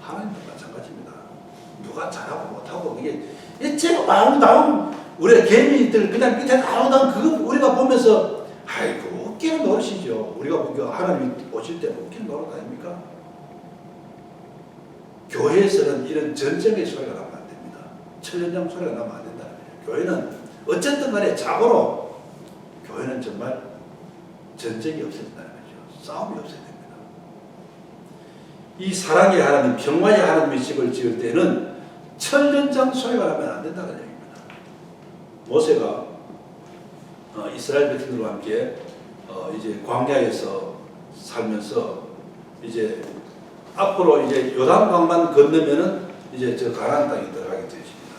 하나님도 마찬가지입니다. 누가 잘하고 못하고 이게 제가 마음 나온 우리가 개미들 그냥 밑에 나오던 그거 우리가 보면서 아이고 웃기는 노릇이죠. 우리가 보기에 하나님이 오실 때는 웃기는 노릇 아닙니까? 교회에서는 이런 전쟁의 소리가 나면 안 됩니다. 천연장 소리가 나면 안 된다는 거예요. 교회는 어쨌든 간에 자고로 교회는 정말 전쟁이 없어야 된다는 거죠. 싸움이 없어야 됩니다. 이 사랑의 하나님, 평화의 하나님의 집을 지을 때는 천연장 소리가 나면 안 된다는 얘기입니다. 모세가 이스라엘 백성들과 함께 이제 광야에서 살면서 이제 앞으로 이제 요단강만 건너면은 이제 저 가나안 땅에 들어가게 되십니다.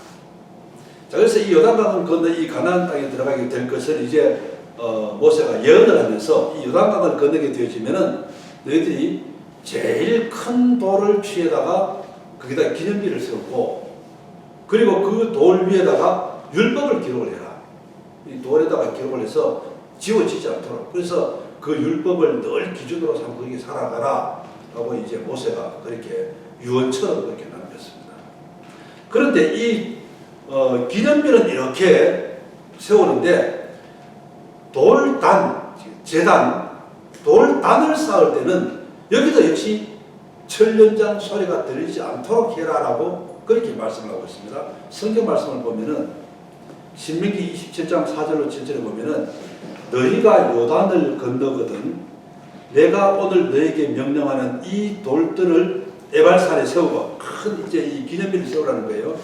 자, 그래서 이 요단강을 건너 이 가나안 땅에 들어가게 될 것을 이제 모세가 예언을 하면서 이 요단강을 건너게 되어지면은 너희들이 제일 큰 돌을 취해다가 거기다 기념비를 세우고 그리고 그 돌 위에다가 율법을 기록을 해라. 이 돌에다가 기록을 해서 지워지지 않도록. 그래서 그 율법을 늘 기준으로 삼고 그렇게 살아가라. 하고 이제 모세가 그렇게 유언처럼 그렇게 남겼습니다. 그런데 이 기념비는 이렇게 세우는데 돌단을 쌓을 때는 여기도 역시 천연장 소리가 들리지 않도록 해라라고 그렇게 말씀을 하고 있습니다. 성경 말씀을 보면은 신명기 27장 4절로 7절에 보면은 너희가 요단을 건너거든 내가 오늘 너에게 명령하는 이 돌들을 에발산에 세우고 큰 이제 이 기념비를 세우라는 거예요.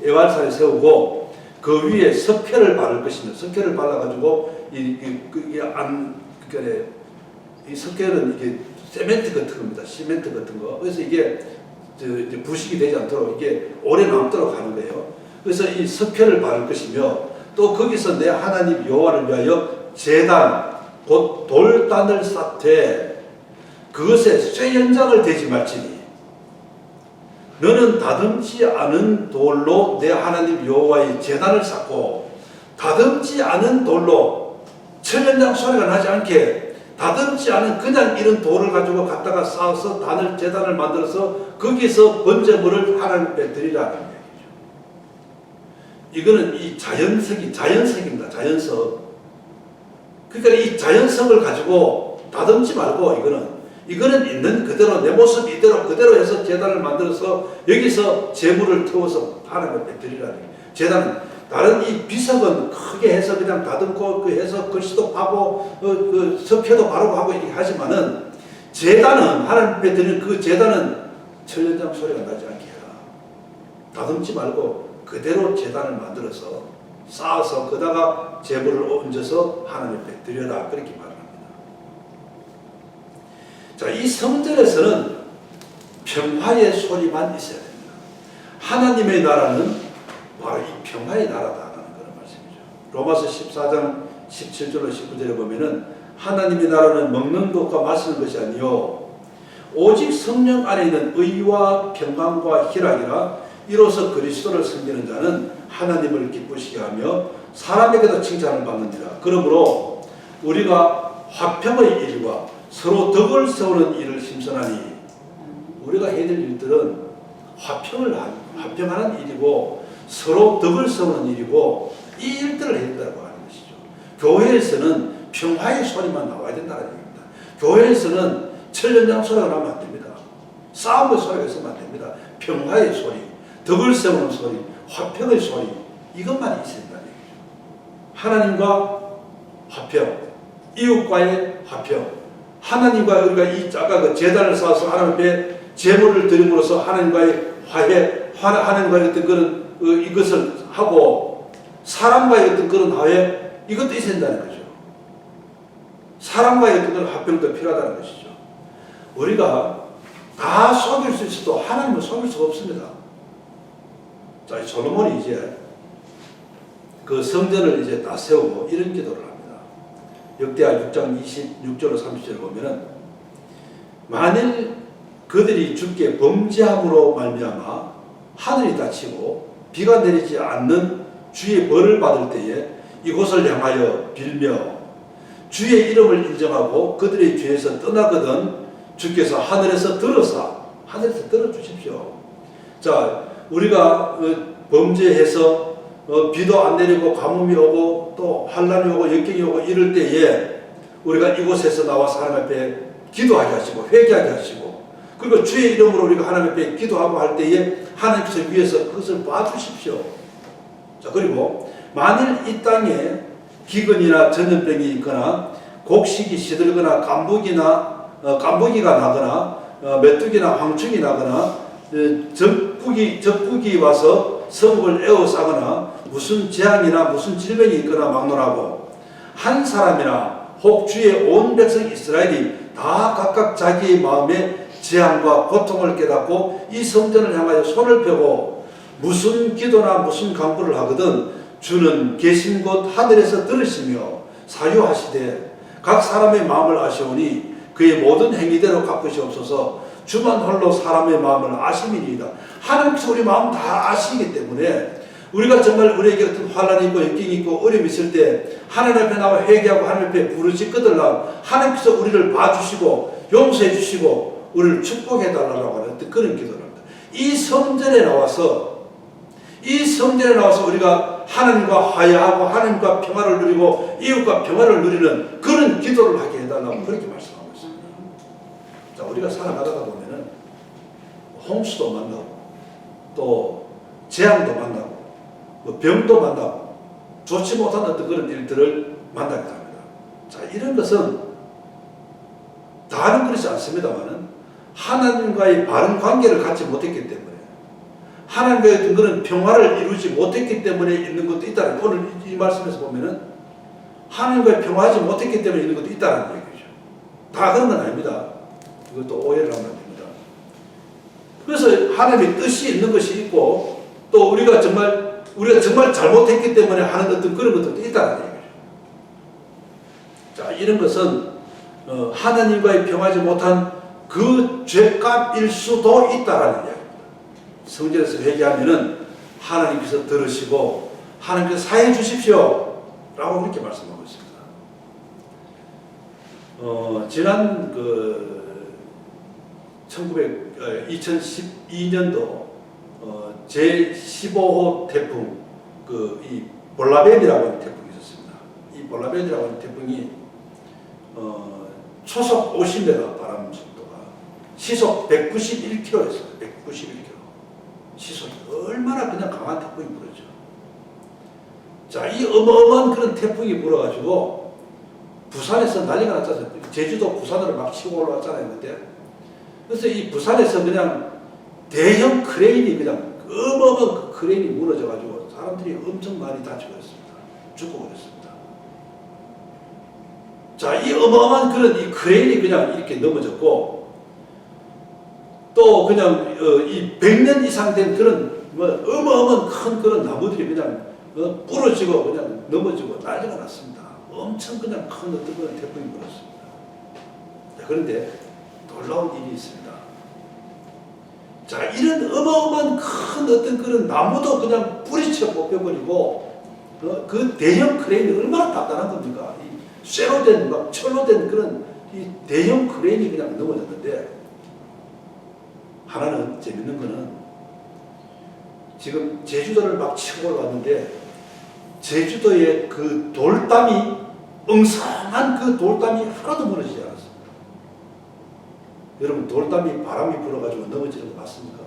에발산에 세우고 그 위에 석회를 바를 것이며 석회를 발라가지고 이 석회는 이게 세멘트 같은 겁니다. 시멘트 같은 거. 그래서 이게 이제 부식이 되지 않도록 이게 오래 남도록 하는 거예요. 그래서 이 석회를 바를 것이며 또 거기서 내 하나님 여호와를 위하여 제단 곧 돌단을 쌓되 그것에 쇠연장을 대지 말지니 너는 다듬지 않은 돌로 내 하나님 여호와의 제단을 쌓고 다듬지 않은 돌로 천연장 소리가 나지 않게 다듬지 않은 그냥 이런 돌을 가지고 갖다가 쌓아서 제단을 만들어서 거기서 번제물을 하나님께 드리라는 얘기죠. 이거는 이 자연석입니다. 자연석. 그러니까 이 자연성을 가지고 다듬지 말고 이거는 있는 그대로 내 모습 이대로 그대로 해서 제단을 만들어서 여기서 제물을 태워서 하나님께 드리라는 거예요. 제단은 다른 이 비석은 크게 해서 그냥 다듬고 해서 글씨도 파고 석회도 바르고 하고 이렇게 하지만은 제단은 하나님께 드리는 그 제단은 천연장 소리가 나지 않게 해라. 다듬지 말고 그대로 제단을 만들어서 쌓아서 거다가 제물을 얹어서 하나님께 드려라 그렇게 말합니다. 자, 이 성전에서는 평화의 소리만 있어야 됩니다. 하나님의 나라는 바로 이 평화의 나라다라는 그런 말씀이죠. 로마서 14장 17절로 19절에 보면은 하나님의 나라는 먹는 것과 마시는 것이 아니요 오직 성령 안에 있는 의와 평강과 희락이라 이로써 그리스도를 섬기는 자는 하나님을 기쁘시게 하며 사람에게도 칭찬을 받느니라. 그러므로 우리가 화평의 일과 서로 덕을 세우는 일을 힘쓰나니 우리가 해야 될 일들은 화평하는 일이고 서로 덕을 세우는 일이고 이 일들을 해야 된다고 하는 것이죠. 교회에서는 평화의 소리만 나와야 된다는 얘기입니다. 교회에서는 천연장 소리가 나면 안 됩니다. 싸움의 소리가 있으면 안 됩니다. 평화의 소리, 덕을 세우는 소리, 화평의 소리 이것만 있어야 된다는 얘기죠. 하나님과 화평, 이웃과의 화평, 하나님과 우리가 아까 그 제단을 쌓아서 하나님께 제물을 드림으로써 하나님과의 화해, 하나님과의 어떤 그런 이것을 하고 사람과의 어떤 그런 화해 이것도 있어야 된다는 거죠. 사람과의 어떤 그런 화평도 필요하다는 것이죠. 우리가 다 속일 수 있어도 하나님을 속일 수가 없습니다. 자, 솔로몬이 이제 그 성전을 이제 다 세우고 이런 기도를 합니다. 역대하 6장 26절로 30절을 보면은 만일 그들이 주께 범죄함으로 말미암아 하늘이 닫히고 비가 내리지 않는 주의 벌을 받을 때에 이곳을 향하여 빌며 주의 이름을 인정하고 그들의 죄에서 떠나거든 주께서 하늘에서 들으사 하늘에서 들어주십시오. 자, 우리가 범죄해서 비도 안 내리고 가뭄이 오고 또 환란이 오고 역경이 오고 이럴 때에 우리가 이곳에서 나와서 하나님 앞에 기도하게 하시고 회개하게 하시고 그리고 주의 이름으로 우리가 하나님 앞에 기도하고 할 때에 하나님께서 위에서 그것을 봐주십시오. 자, 그리고 만일 이 땅에 기근이나 전염병이 있거나 곡식이 시들거나 깐부기가 나거나 메뚜기나 황충이 나거나 적국이 와서 성읍을 에워싸거나 무슨 재앙이나 무슨 질병이 있거나 막론하고 한 사람이나 혹 주의 온 백성 이스라엘이 다 각각 자기의 마음에 재앙과 고통을 깨닫고 이 성전을 향하여 손을 펴고 무슨 기도나 무슨 간구를 하거든 주는 계신 곳 하늘에서 들으시며 사유하시되 각 사람의 마음을 아시오니 그의 모든 행위대로 갚으시옵소서. 주만 홀로 사람의 마음을 아심이니이다. 하나님께서 우리 마음 다 아시기 때문에 우리가 정말 우리에게 어떤 환란이 있고 역경이 있고 어려움이 있을 때 하나님 앞에 나와 회개하고 하나님 앞에 부르짖거들라 하나님께서 우리를 봐주시고 용서해 주시고 우리를 축복해 달라고 하는 그런 기도를 합니다. 이 성전에 나와서 우리가 하나님과 화해하고 하나님과 평화를 누리고 이웃과 평화를 누리는 그런 기도를 하게 해달라고 그렇게 말씀하고 있습니다. 자, 우리가 살아가다가 보면은 홍수도 만나고 또 재앙도 만나고 뭐 병도 만나고 좋지 못한 어떤 그런 일들을 만나게 됩니다. 자, 이런 것은 다른 그렇지 않습니다만은 하나님과의 바른 관계를 갖지 못했기 때문에 하나님과의 어떤 그런 평화를 이루지 못했기 때문에 있는 것도 있다는 거예요. 오늘 이 말씀에서 보면은 하나님과의 평화하지 못했기 때문에 있는 것도 있다는 얘기죠. 다 그런 건 아닙니다. 이것도 오해를 하면 안 됩니다. 그래서 하나님의 뜻이 있는 것이 있고 또 우리가 정말 잘못했기 때문에 하는 어떤 그런 것들도 있다는 얘기죠. 자, 이런 것은 하나님과의 평화하지 못한 그 죄값일 수도 있다라는 이야기입니다. 성전에서 회개하면은 하나님께서 들으시고 하나님께서 사해 주십시오 라고 그렇게 말씀하고 있습니다. 지난 2012년도 제15호 태풍 이 볼라벤이라고 하는 태풍이 있었습니다. 이 볼라벤이라고 하는 태풍이 초속 50m 바람 속도가 시속 191km였어요. 191km. 시속이 얼마나 그냥 강한 태풍이 불었죠. 자, 이 어마어마한 그런 태풍이 불어가지고 부산에서 난리가 났잖아요. 제주도 부산으로 막 치고 올라왔잖아요. 그때. 그래서 이 부산에서 그냥 대형 크레인이 그냥 어마어마한 그 크레인이 무너져가지고 사람들이 엄청 많이 다치고 있습니다. 죽고 그랬습니다. 자, 이 어마어마한 그런 이 크레인이 그냥 이렇게 넘어졌고 또 그냥 이 100년 이상 된 그런 어마어마한 큰 그런 나무들이 그냥 부러지고 그냥 넘어지고 난리가 났습니다. 엄청 그냥 큰 어떤 그런 태풍이 불었습니다. 자, 그런데 놀라운 일이 있습니다. 자, 이런 어마어마한 큰 어떤 그런 나무도 그냥 뿌리쳐 뽑혀버리고 그 대형 크레인이 얼마나 단단한 겁니까? 이 쇠로 된 막 철로 된 그런 이 대형 크레인이 그냥 넘어졌는데 하나는 재밌는 거는 지금 제주도를 막 치고 올라왔는데 제주도의 그 돌담이 엉성한 그 돌담이 하나도 무너지지 않았습니다. 여러분 돌담이 바람이 불어가지고 넘어지는 거 맞습니까?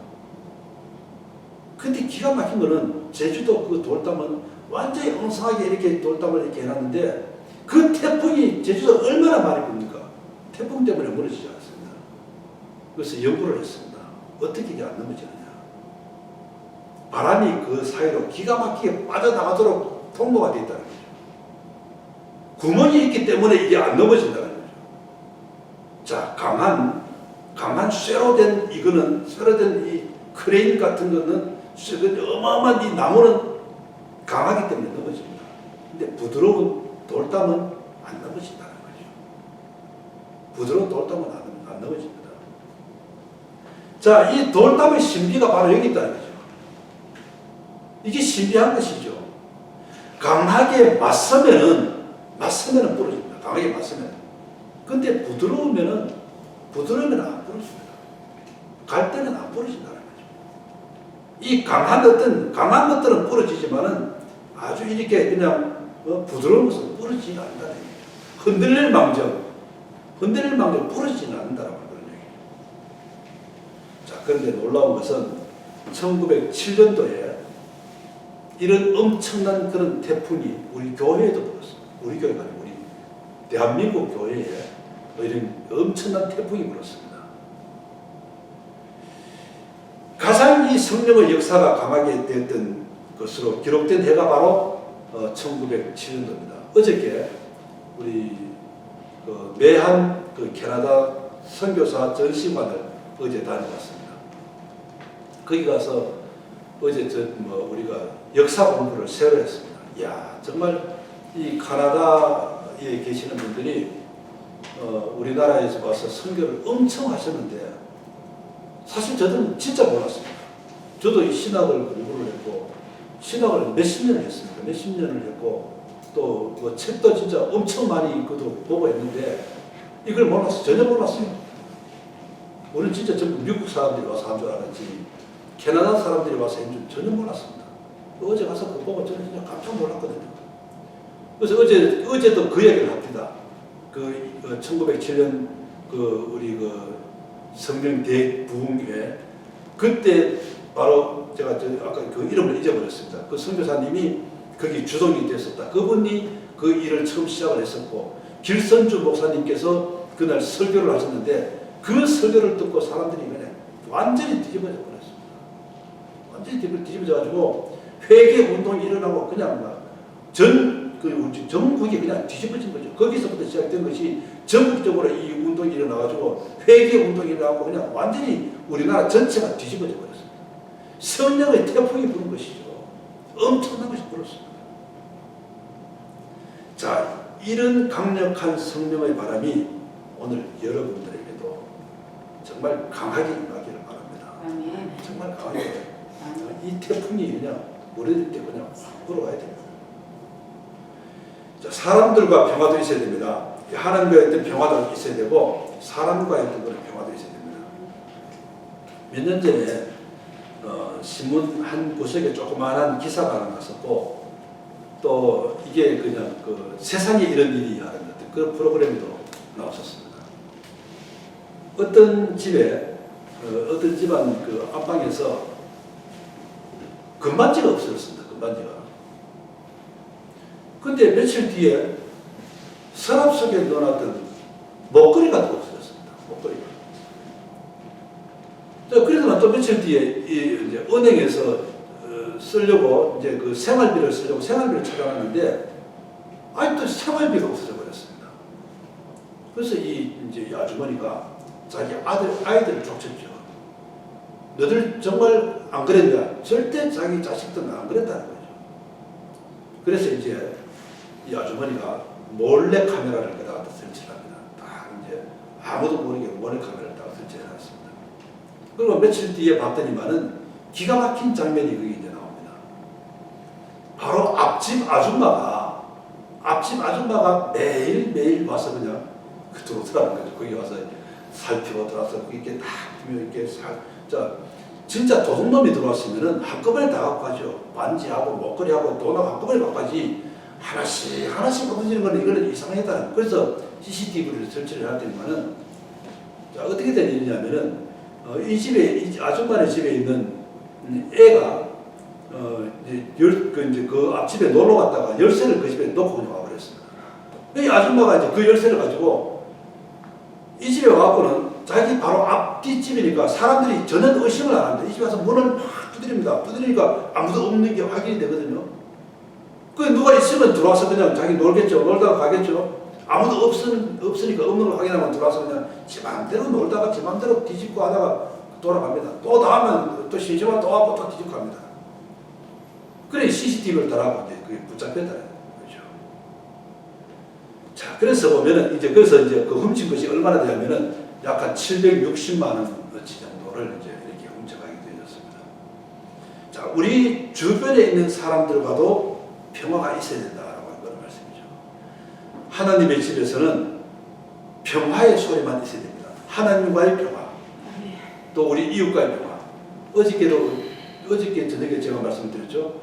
근데 기가 막힌 거는 제주도 그 돌담은 완전히 엉성하게 이렇게 돌담을 이렇게 해놨는데 그 태풍이 제주도 얼마나 많이 붑니까? 태풍 때문에 무너지지 않았습니다. 그래서 연구를 했습니다. 어떻게 이게 안 넘어지느냐. 바람이 그 사이로 기가 막히게 빠져나가도록 통로가 되어 있다는 거죠. 구멍이 있기 때문에 이게 안 넘어진다는 거죠. 자, 강한 쇠로 된 이 크레인 같은 거는 어마어마한 이 나무는 강하기 때문에 넘어집니다. 근데 부드러운 돌담은 안 넘어진다는 거죠. 부드러운 돌담은 안 넘어집니다. 자, 이 돌담의 신비가 바로 여기 있다는 거죠. 이게 신비한 것이죠. 강하게 맞서면은 부러집니다. 강하게 맞서면. 근데 부드러우면은 안 부러집니다. 갈대는 안 부러진다는 거죠. 이 강한 것들은 부러지지만은 아주 이렇게 그냥 부드러운 것은 부러지지 않는다는 얘기예요. 흔들릴 망정 부러지지는 않는다라고 하는 그런 얘기예요. 자, 그런데 놀라운 것은 1907년도에 이런 엄청난 그런 태풍이 우리 교회에도 불었어요. 우리 교회가 아니고 우리 대한민국 교회에 이런 엄청난 태풍이 불었습니다. 가장 이 성령의 역사가 강하게 됐던 것으로 기록된 해가 바로 1907년도입니다. 어저께 우리 매한 캐나다 선교사 전시관을 어제 다녀왔습니다. 거기 가서 어제 우리가 역사 공부를 새로 했습니다. 이야, 정말 이 카나다에 계시는 분들이 우리나라에서 와서 선교를 엄청 하셨는데 사실 저는 진짜 몰랐습니다. 저도 이 신학을 공부를 했고 신학을 몇십 년을 했습니다. 몇십 년을 했고 또 책도 진짜 엄청 많이 보고 했는데 이걸 몰랐어요. 전혀 몰랐어요. 우리는 진짜 전부 미국 사람들이 와서 한 줄 알았지 캐나다 사람들이 와서 한 줄 전혀 몰랐습니다. 어제 가서 그거 보고 저는 진짜 깜짝 놀랐거든요. 그래서 어제도 그 얘기를 합니다. 1907년 우리 성령 대부흥회 그때 바로 제가 아까 그 이름을 잊어버렸습니다. 그 선교사님이 거기 주동이 됐었다. 그분이 그 일을 처음 시작을 했었고 길선주 목사님께서 그날 설교를 하셨는데 그 설교를 듣고 사람들이 그냥 완전히 뒤집어져 버렸습니다. 완전히 뒤집어져가지고 회개 운동이 일어나고 그냥 막 전국이 그냥 뒤집어진 거죠. 거기서부터 시작된 것이 전국적으로 이 운동이 일어나가지고 회개 운동이 일어나고 그냥 완전히 우리나라 전체가 뒤집어져 버렸습니다. 성령의 태풍이 부는 것이죠. 엄청난 것이 불었습니다. 자, 이런 강력한 성령의 바람이 오늘 여러분들에게도 정말 강하게 임하기를 바랍니다. 아멘. 정말 강하게. 이 태풍이 그냥 우리들 때 그냥 확 불어와야 됩니다. 자, 사람들과 평화도 있어야 됩니다. 하나님과의 어떤 평화도 있어야 되고 사람과의 어떤 그런 평화도 있어야 됩니다. 몇 년 전에 신문 한 구석에 조그마한 기사가 하나 났었고 또 이게 그냥 세상에 이런 일이 하는 어떤 그런 프로그램도 나왔었습니다. 어떤 집에 어떤 집안 안방에서 금반지가 없어졌습니다. 금반지가. 근데 며칠 뒤에 서랍 속에 넣어놨던 목걸이가 또 없어졌습니다. 목걸이가. 그래서 또 며칠 뒤에 이제 은행에서 쓰려고 이제 생활비를 쓰려고 생활비를 찾아놨는데 아직도 생활비가 없어져 버렸습니다. 그래서 이제 아주머니가 자기 아이들을 쫓았죠. 너들 정말 안 그랬냐? 절대 자기 자식들은 안 그랬다는 거죠. 그래서 이제 이 아주머니가 몰래 카메라를 갖다가 설치를 합니다. 딱 이제 아무도 모르게 몰래 카메라를 딱 설치해놨습니다. 그리고 며칠 뒤에 봤더니만은 기가 막힌 장면이 거기 이제 나옵니다. 바로 앞집 아줌마가 매일 와서 그냥 들어오더라는 거죠. 거기 와서 살피고 들어와서 거기 이렇게 딱 이렇게 진짜 도둑놈이 들어왔으면은 한꺼번에 다 갖고 가죠. 반지하고 목걸이하고 돈하고 한꺼번에 갖고 가지. 하나씩 건드리는 거는 이거는 이상하다. 그래서 CCTV를 설치를 하더니만은 어떻게 된 일이냐면은 이 아줌마네 집에 있는 애가 그 앞집에 놀러 갔다가 열쇠를 그 집에 놓고 그냥 와버렸습니다. 이 아줌마가 이제 그 열쇠를 가지고 이 집에 와갖고는 자기 바로 앞 뒷집이니까 사람들이 전혀 의심을 안 합니다. 이 집에 와서 문을 막 두드립니다. 두드리니까 아무도 없는 게 확인이 되거든요. 그 누가 있으면 들어와서 그냥 자기 놀겠죠. 놀다가 가겠죠. 아무도 없으니까 없는 걸 확인하면 들어와서 그냥 지 맘대로 놀다가 지 맘대로 뒤집고 하다가 돌아갑니다. 또 다음은 또 심심하면 또 와서 또 뒤집고 합니다. 그래 CCTV를 달아고 이제 그게 붙잡혔다는 거죠. 자, 그래서 보면은 그래서 그 훔친 것이 얼마나 되냐면은 약 한 760만 원어치 정도를 이제 이렇게 훔쳐가게 되었습니다. 자, 우리 주변에 있는 사람들과도 평화가 있어야 된다라고 하는 그런 말씀이죠. 하나님의 집에서는 평화의 소리만 있어야 됩니다. 하나님과의 평화. 또 우리 이웃과의 평화. 어저께 저녁에 제가 말씀드렸죠.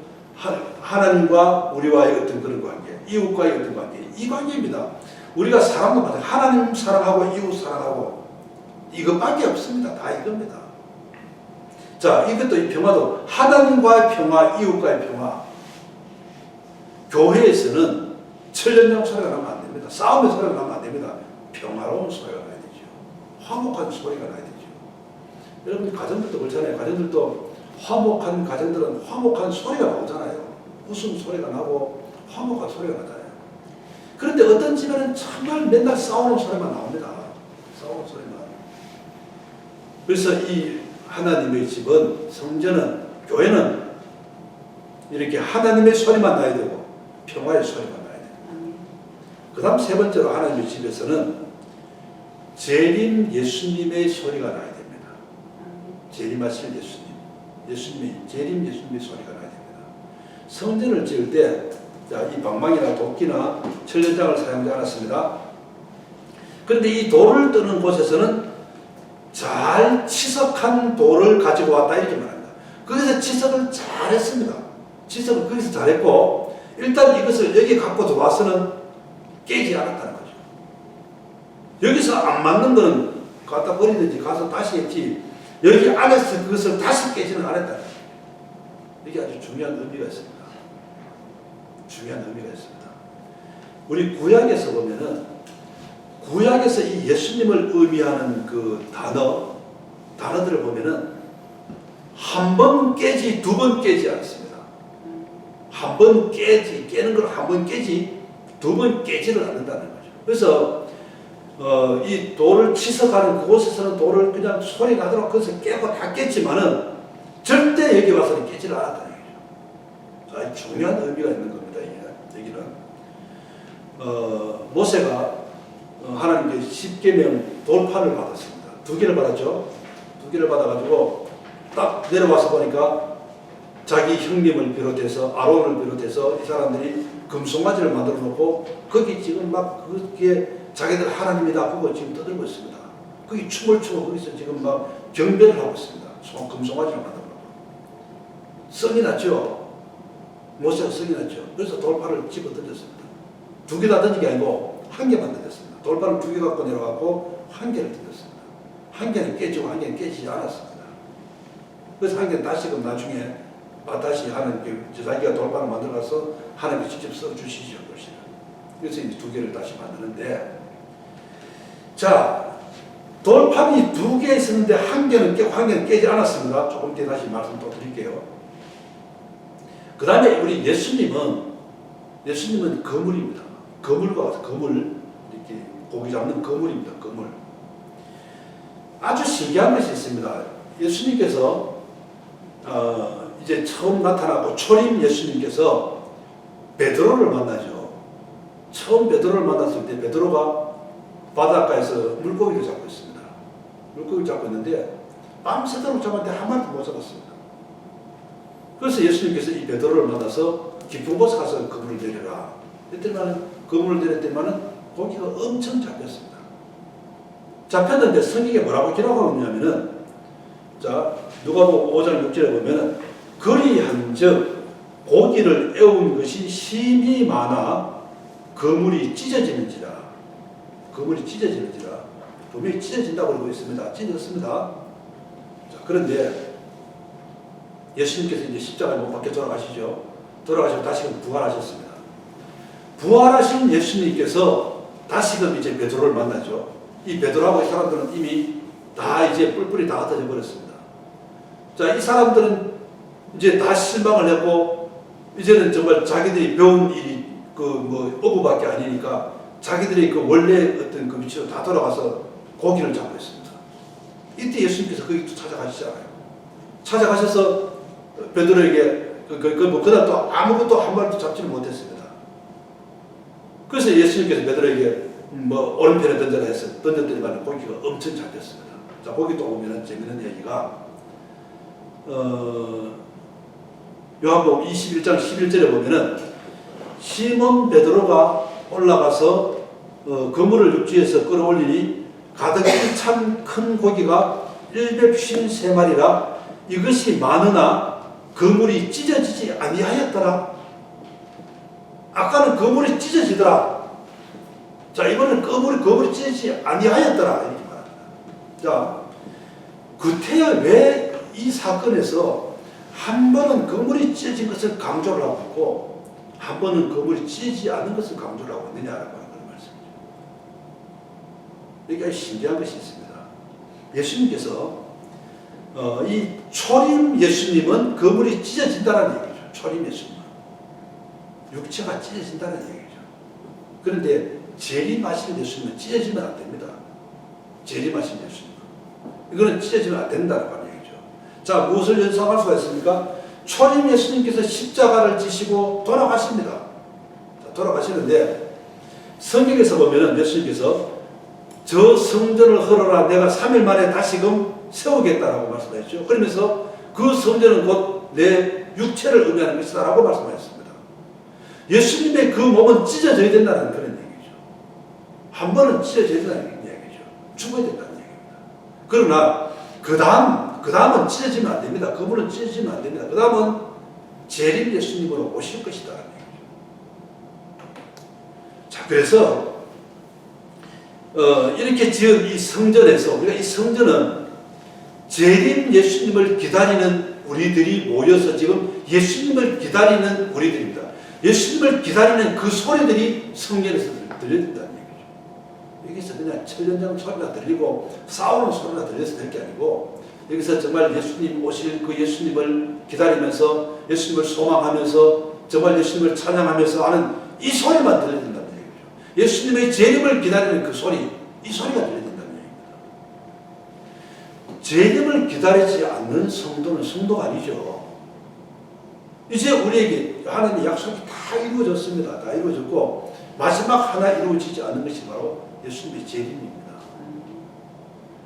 하나님과 우리와의 어떤 그런 관계, 이웃과의 어떤 관계, 이 관계입니다. 우리가 사람도 마찬가지, 하나님 사랑하고 이웃 사랑하고 이것밖에 없습니다. 다 이겁니다. 자, 이것도 이 평화도 하나님과의 평화, 이웃과의 평화. 교회에서는 천연장 소리가 나면 안 됩니다. 싸움의 소리가 나면 안 됩니다. 평화로운 소리가 나야 되죠. 화목한 소리가 나야 되죠. 여러분 가정들도 그렇잖아요. 가정들도 화목한 가정들은 화목한 소리가 나오잖아요. 웃음 소리가 나고 화목한 소리가 나잖아요. 그런데 어떤 집에는 정말 맨날 싸우는 소리만 나옵니다. 싸우는 소리만. 그래서 이 하나님의 집은, 성전은, 교회는 이렇게 하나님의 소리만 나야 되고 평화의 소리만 나야 돼요. 그 다음 세 번째로 하나님의 집에서는 재림 예수님의 소리가 나야 됩니다. 재림하실 예수님, 재림 예수님의 소리가 나야 됩니다. 성전을 지을 때, 이 방망이나 도끼나 철련장을 사용하지 않았습니다. 그런데 이 돌을 뜨는 곳에서는 잘 치석한 돌을 가지고 왔다 이렇게 말합니다. 거기서 치석을 잘했습니다. 치석을 거기서 잘했고, 일단 이것을 여기 갖고 들어와서는 깨지 않았다는 거죠. 여기서 안 맞는 거는 갖다 버리든지 가서 다시 했지, 여기 안에서 그것을 다시 깨지는 않았다는 거죠. 이게 아주 중요한 의미가 있습니다. 중요한 의미가 있습니다. 우리 구약에서 보면은, 구약에서 이 예수님을 의미하는 그 단어들을 보면은 한 번 깨지, 두 번 깨지 않습니다. 한 번 깨는 걸 한 번 깨지, 두 번 깨지를 않는다는 거죠. 그래서 이 돌을 치석하는 그곳에서는 돌을 그냥 소리 나도록 거기서 깨고 다 깼지만은 절대 여기 와서는 깨지를 않았다는 거죠. 아주 중요한 의미가 있는 겁니다. 여기는 모세가 하나님께 10계명 돌판을 받았습니다. 2개를 받았죠. 2개를 받아가지고 딱 내려와서 보니까 자기 형님을 비롯해서 아론을 비롯해서 이 사람들이 금송아지를 만들어 놓고 거기 지금 막 그게 자기들 하나님이다 그거 지금 떠들고 있습니다. 거기 춤을 추고 거기서 지금 막 경배를 하고 있습니다. 금송아지를 만들어 놓고 성이 났죠. 모세가 성이 났죠. 그래서 돌판을 집어 던졌습니다. 2개 다 던진 게 아니고 1개만 던졌습니다. 돌판을 2개 갖고 내려가고 1개를 던졌습니다. 1개는 깨지고 1개는 깨지지 않았습니다. 그래서 1개는 다시금 나중에 다시 하나님께 자기가 돌판을 만들어서 하나님께 직접 써주시죠. 그래서 이제 2개를 다시 만드는데, 자, 돌판이 2개 있었는데 1개는 깨고 1개는 깨지 않았습니다. 조금 뒤에 다시 말씀 또 드릴게요. 그 다음에 우리 예수님은 거물입니다. 거물과 같은 거물, 이렇게 고기 잡는 거물입니다. 거물. 아주 신기한 것이 있습니다. 예수님께서 이제 처음 나타나고 초림 예수님께서 베드로를 만나죠. 처음 베드로를 만났을 때 베드로가 바닷가에서 물고기를 잡고 있습니다. 물고기를 잡고 있는데 밤새도록 잡았는데 한 마리도 못 잡았습니다. 그래서 예수님께서 이 베드로를 만나서 깊은 곳에 가서 그물을 내려라. 그때는 그물을 내렸더니만은 고기가 엄청 잡혔습니다. 잡혔는데 성경에 뭐라고 기록하고 있냐면은, 자, 누가복음 5장 6절에 보면은 그리한즉 고기를 애운 것이 심히 많아 그물이 찢어지는지라. 그물이 찢어지는지라. 분명히 찢어진다고 그러고 있습니다. 찢어졌습니다. 자, 그런데 예수님께서 이제 십자가에 못 박혀 돌아가시죠. 돌아가시고 다시금 부활하셨습니다. 부활하신 예수님께서 다시금 이제 베드로를 만나죠. 이 베드로하고 이 사람들은 이미 다 이제 뿔뿔이 다 흩어져 버렸습니다. 자, 이 사람들은 이제 다 실망을 했고, 이제는 정말 자기들이 배운 일이 어부밖에 아니니까 자기들이 그 원래 어떤 그 위치로 다 돌아가서 고기를 잡고 있습니다. 이때 예수님께서 거기 또 찾아가시잖아요. 찾아가셔서 베드로에게 그다음 또 아무것도 한 마리도 잡지를 못했습니다. 그래서 예수님께서 베드로에게 오른편에 던져라 해서 던졌더니만 고기가 엄청 잡혔습니다. 자, 거기 또 보면은 재밌는 얘기가 요한복음 21장 11절에 보면은 시몬 베드로가 올라가서 그물을 육지에서 끌어올리니 가득히 찬 큰 고기가 153마리라 이것이 많으나 그물이 찢어지지 아니하였더라. 아까는 그물이 찢어지더라. 자, 이번엔 그물이 찢어지지 아니하였더라. 이렇게 말합니다. 자, 구태여 왜 이 사건에서 한 번은 그물이 찢어진 것을 강조를 하고 있고 한 번은 그물이 찢어지지 않은 것을 강조를 하고 있느냐라고 하는 그런 말씀이죠. 이게 신기한 것이 있습니다. 예수님께서 이 초림 예수님은 그물이 찢어진다는 얘기죠. 초림 예수님은 육체가 찢어진다는 얘기죠. 그런데 재림하신 예수님은 찢어지면 안 됩니다. 재림하신 예수님은 이거는 찢어지면 안 된다는 얘기죠. 자, 무엇을 연상할 수가 있습니까? 초림 예수님께서 십자가를 지시고 돌아가십니다. 자, 돌아가시는데 성경에서 보면은 예수님께서 저 성전을 헐어라 내가 3일 만에 다시금 세우겠다라고 말씀하셨죠. 그러면서 그 성전은 곧 내 육체를 의미하는 것이다 라고 말씀하셨습니다. 예수님의 그 몸은 찢어져야 된다는 그런 얘기죠. 한 번은 찢어져야 된다는 얘기죠. 죽어야 된다는 얘기입니다. 그러나 그 다음은 찢어지면 안 됩니다. 그분은 찢어지면 안 됩니다. 그 다음은 재림 예수님으로 오실 것이다라는 얘기죠. 자, 그래서 이렇게 지은 이 성전에서 우리가 이 성전은 재림 예수님을 기다리는 우리들이 모여서 지금 예수님을 기다리는 우리들입니다. 예수님을 기다리는 그 소리들이 성전에서 들려진다는 얘기죠. 여기서 그냥 철련장 소리가 들리고 싸우는 소리가 들려서 될 게 아니고 여기서 정말 예수님 오실 그 예수님을 기다리면서 예수님을 소망하면서 정말 예수님을 찬양하면서 하는 이 소리만 들려진다는 얘기죠. 예수님의 재림을 기다리는 그 소리, 이 소리가 들려진다는 얘기입니다. 재림을 기다리지 않는 성도는 성도가 아니죠. 이제 우리에게 하나님의 약속이 다 이루어졌습니다. 다 이루어졌고 마지막 하나 이루어지지 않는 것이 바로 예수님의 재림입니다.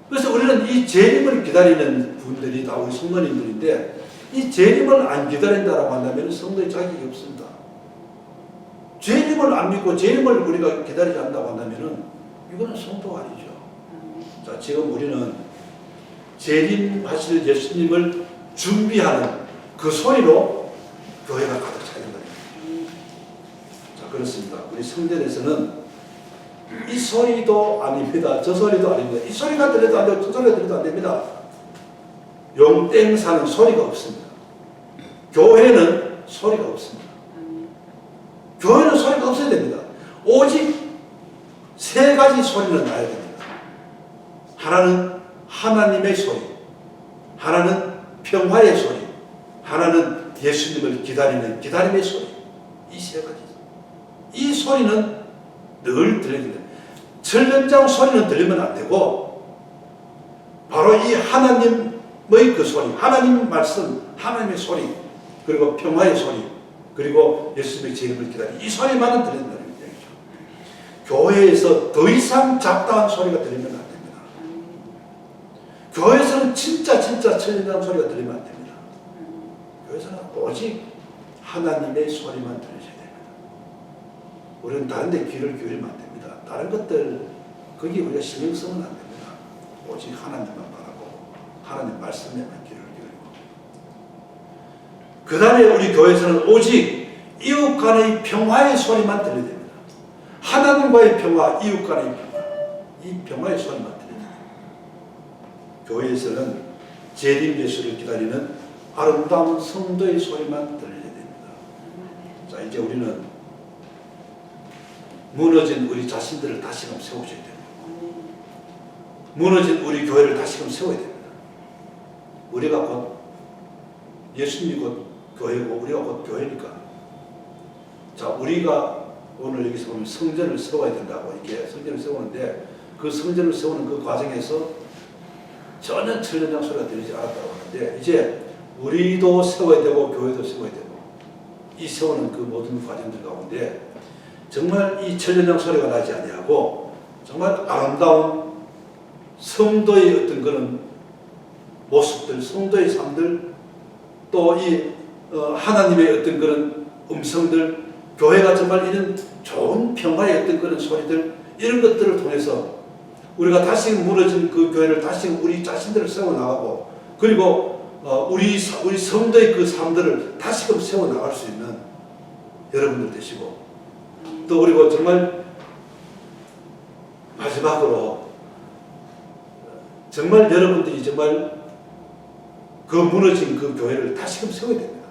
그래서 우리는 이 재림을 기다리는 분들이 다 우리 성도님들인데 이 재림을 안 기다린다라고 한다면 성도의 자격이 없습니다. 재림을 안 믿고 재림을 우리가 기다리지 않는다고 한다면 이거는 성도가 아니죠. 자, 지금 우리는 재림하실 예수님을 준비하는 그 소리로 교회가 가득 차 있는 겁니다. 자, 그렇습니다. 우리 성전에서는 이 소리도 아닙니다. 저 소리도 아닙니다. 이 소리가 들려도 안 되고 저 소리가 들려도 안 됩니다. 용땡사는 소리가 없습니다. 교회는 소리가 없습니다. 교회는 소리가 없어야 됩니다. 오직 세 가지 소리는 나야 됩니다. 하나는 하나님의 소리, 하나는 평화의 소리, 하나는 예수님을 기다리는 기다림의 소리. 이 세 가지. 이 소리는 늘 들려야 됩니다. 철련장 소리는 들리면 안 되고 바로 이 하나님의 그 소리, 하나님 말씀, 하나님의 소리, 그리고 평화의 소리, 그리고 예수님의 재림을 기다리는 이 소리만은 들린다는 얘기죠. 교회에서 더 이상 잡다한 소리가 들리면 안 됩니다. 교회에서는 진짜 철련장 소리가 들리면 안 됩니다. 교회에서는 오직 하나님의 소리만 들으셔야 됩니다. 우리는 다른 데 귀를 기울이면 안 됩니다. 다른 것들 거기 우리가 신경 쓰면 안 됩니다. 오직 하나님만 바라고 하나님 말씀에만 귀를 기울이고 그 다음에 우리 교회에서는 오직 이웃 간의 평화의 소리만 들려야 됩니다. 하나님과의 평화, 이웃 간의 평화, 이 평화의 소리만 들려야 됩니다. 교회에서는 재림 예수를 기다리는 아름다운 성도의 소리만 들려야 됩니다. 자, 이제 우리는 무너진 우리 자신들을 다시금 세워줘야 됩니다. 무너진 우리 교회를 다시금 세워야 됩니다. 우리가 곧 예수님이 곧 교회고 우리가 곧 교회니까. 자, 우리가 오늘 여기서 보면 성전을 세워야 된다고 이렇게 성전을 세우는데 그 성전을 세우는 그 과정에서 전혀 철련장 소리가 들리지 않았다고 하는데 이제 우리도 세워야 되고 교회도 세워야 되고 이 세우는 그 모든 과정들 가운데 정말 이 철련장 소리가 나지 아니하고 정말 아름다운 성도의 어떤 그런 모습들, 성도의 삶들, 또 이 하나님의 어떤 그런 음성들, 교회가 정말 이런 좋은 평화의 어떤 그런 소리들 이런 것들을 통해서 우리가 다시 무너진 그 교회를 다시 우리 자신들을 세워나가고, 그리고 우리 성도의 그 삶들을 다시금 세워나갈 수 있는 여러분들 되시고, 또 그리고 정말 마지막으로 정말 여러분들이 정말 그 무너진 그 교회를 다시금 세워야 됩니다.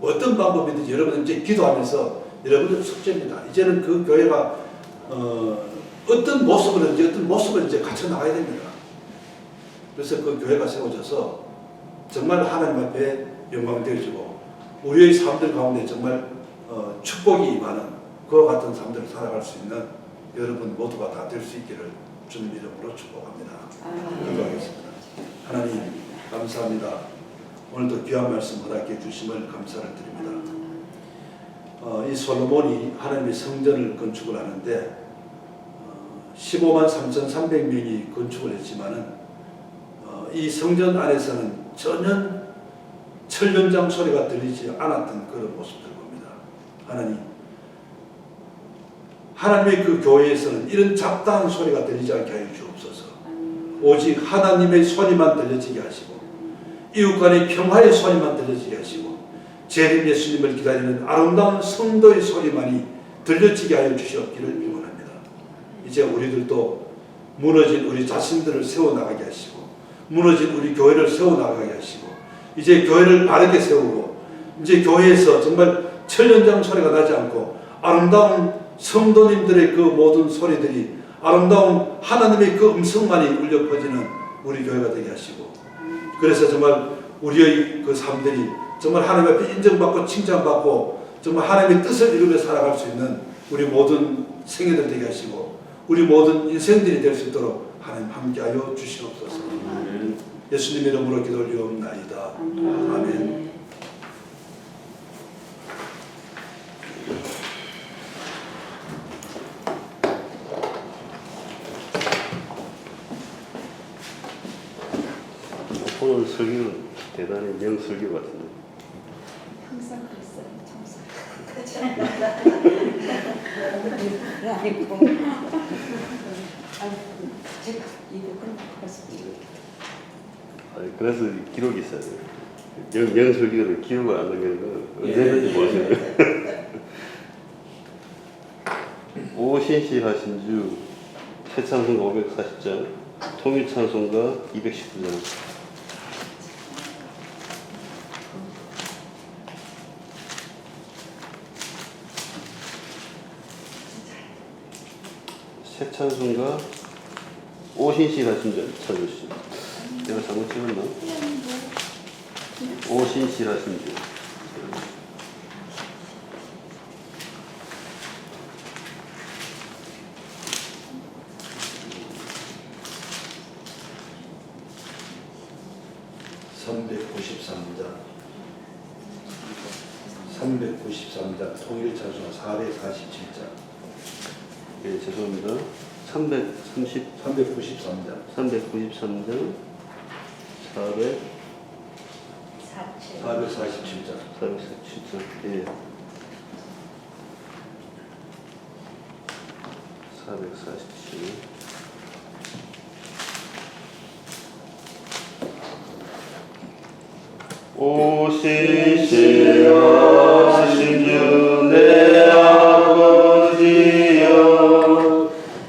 어떤 방법이든지 여러분 이제 기도하면서 여러분들 숙제입니다. 이제는 그 교회가 어떤 모습을 이제 갖춰 나가야 됩니다. 그래서 그 교회가 세워져서 정말 하나님 앞에 영광 되어지고 우리의 삶들 가운데 정말 축복이 임하는 그와 같은 삶들을 살아갈 수 있는 여러분 모두가 다 될 수 있기를 주님 이름으로 축복합니다. 기도하겠습니다. 하나님 감사합니다. 오늘도 귀한 말씀 허락해 주심을 감사를 드립니다. 이 솔로몬이 하나님의 성전을 건축을 하는데 15만 3,300명이 건축을 했지만은 이 성전 안에서는 전혀 철연장 소리가 들리지 않았던 그런 모습들 봅니다. 하나님의 그 교회에서는 이런 잡다한 소리가 들리지 않게 하여 주옵소서. 오직 하나님의 소리만 들려지게 하시고 이웃 간의 평화의 소리만 들려지게 하시고 재림 예수님을 기다리는 아름다운 성도의 소리만이 들려지게 하여 주시옵기를 기원합니다. 이제 우리들도 무너진 우리 자신들을 세워나가게 하시고 무너진 우리 교회를 세워나가게 하시고 이제 교회를 바르게 세우고 이제 교회에서 정말 철연장 소리가 나지 않고 아름다운 성도님들의 그 모든 소리들이 아름다운 하나님의 그 음성만이 울려 퍼지는 우리 교회가 되게 하시고 그래서 정말 우리의 그 삶들이 정말 하나님 앞에 인정받고 칭찬받고 정말 하나님의 뜻을 이루며 살아갈 수 있는 우리 모든 생애들 되게 하시고 우리 모든 인생들이 될 수 있도록 하나님 함께하여 주시옵소서. 예수님 이름으로 기도드리옵나이다. 아멘. 오늘 설교는 대단히 명설교 같은데. 항상 그랬어요. 아니고 제가 이거 그래서 기록이 있어야 돼요. 명설교를 기록을 안 남기는 건 언제든지 모르시네요. 오신시 하신 주 새찬송가 540장, 통일찬송가 219장. 새찬송가 오신시 하신 주 찾으시죠. 내가 잘못 찍었나? 오신시 하신 주. 통일찬송가 447장. 예, 죄송합니다. 393장 447장 447장 예. 447 오신시 하신 주 내 아버지여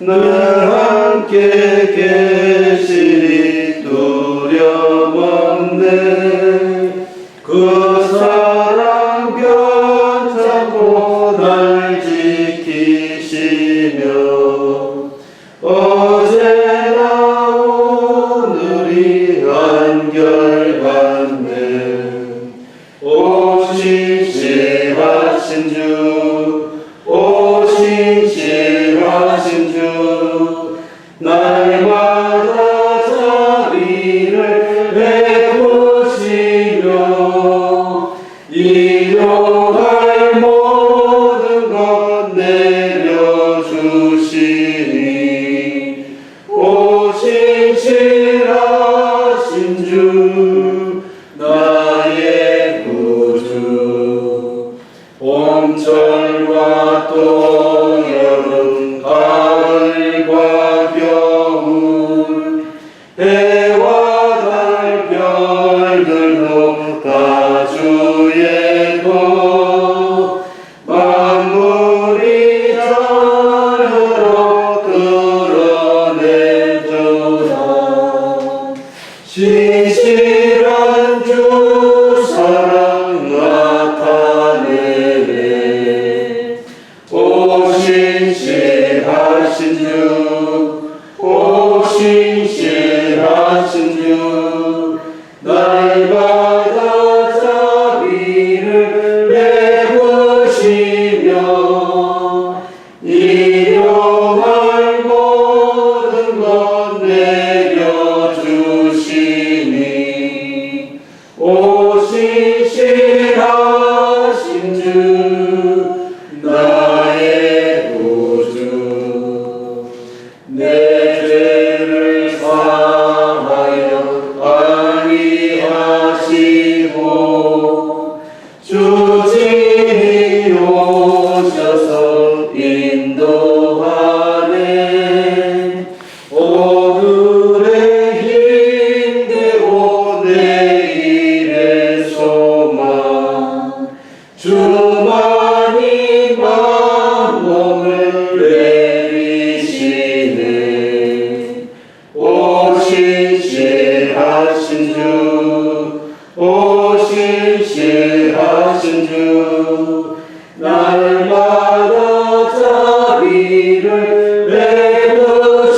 늘 함께 계시리 두려웠네 그 사랑 변찮고 날 지키시며 어제나 오늘이 한결같네 오신시 하신 주 오신시 하신 주 날마다 자비를 베푸시며 일용할 모든 것 내려주시니 오신시 하신 주 나의 구주 봄철과 또 여름 가을과 겨울 다 주의 것 만물이 자녀로 드러내주라. 신실한 주 사랑 나타내네. 오 신실하신 주, 오 신실하신 주, 날마다 자비를 베푸시며 일용할 모든 것 내려주시니. 오 신실하신 주, 나의 구주, 내 죄를 사하여 알리하시고 주님이 오셔서 인도하네. 오늘의 힘되고 내일의 소망, 주만이 마음을 내리시네. 오 신실하신 주, 오 신실하신 주, 날마다 자비를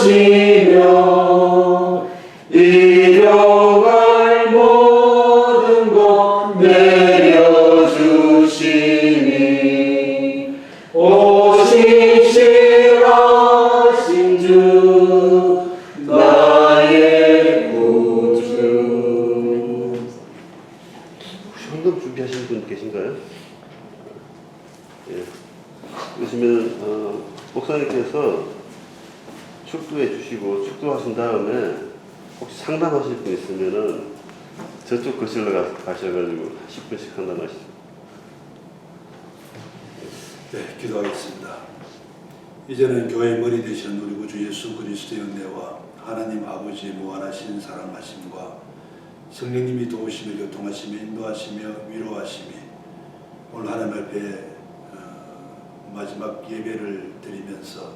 베푸시며 일용할 모든 것 내려주시니. 오 신실하신 주, 나의 구주. 현금 준비하신 분 계신가요? 예. 그러시면 목사님께서 축도해 주시고 축도하신 다음에 혹시 상담하실 분 있으면은 저쪽 거실로 가셔가지고 10분씩 상담하시죠. 네, 기도하겠습니다. 이제는 교회의 머리 되시는 우리 구주 예수 그리스도의 은혜와 하나님 아버지의 무한하신 사랑하심과 성령님이 도우시며 교통하시며 인도하시며 위로하심이 오늘 하나님 앞에 마지막 예배를 드리면서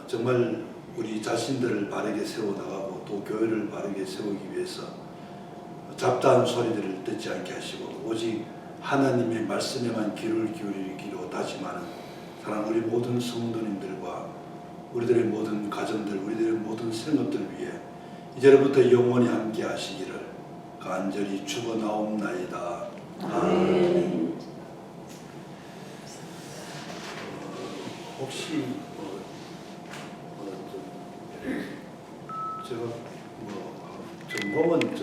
정말 우리 자신들을 바르게 세워나가고 또 교회를 바르게 세우기 위해서 잡다한 소리들을 듣지 않게 하시고 오직 하나님의 말씀에만 귀를 기울이기로 다짐하는 사랑 우리 모든 성도님들과 우리들의 모든 가정들, 우리들의 모든 생업들 위해 이제부터 영원히 함께 하시기를 간절히 축원하옵나이다. 아멘. 혹시 제가 전공은